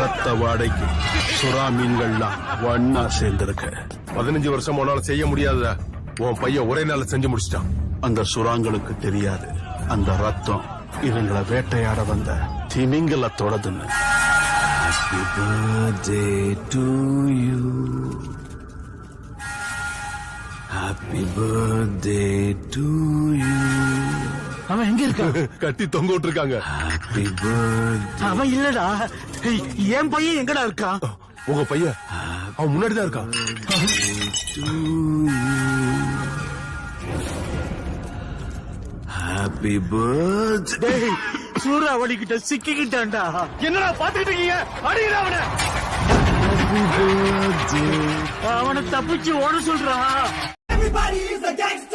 ரத்த வாடைக்கு சுறா மீன்கள்லாம் ஒன்னா சேர்ந்திருக்க. 15 வருஷம் உன்னால செய்ய முடியாத உன் பையன் ஒரே நாள் செஞ்சு முடிச்சிட்டான். அந்த சுறாங்களுக்கு தெரியாது அந்த ரத்தம் இவங்களை வேட்டையாட வந்த திமிங்கலத்தோடதுன்னு. Happy birthday to you. Happy birthday to you. அவன் எங்க இருக்கான்? கட்டி தொங்க விட்டுருக்காங்க. Happy birthday. அவன் இல்லடா, என் பையன் எங்கடா இருக்கான்? உங்க பையன் அவன் முன்னாடிதான் இருக்கான். To you. Happy birthday. சூறாவளி கிட்ட சிக்கிக்கிட்டான்டா. என்னடா பாத்துக்கிட்டு இருக்கீங்க? அடிங்கடா அவனை. Happy birthday. அவனை தப்பிச்சு ஓட சொல்றான். Everybody is a gangster.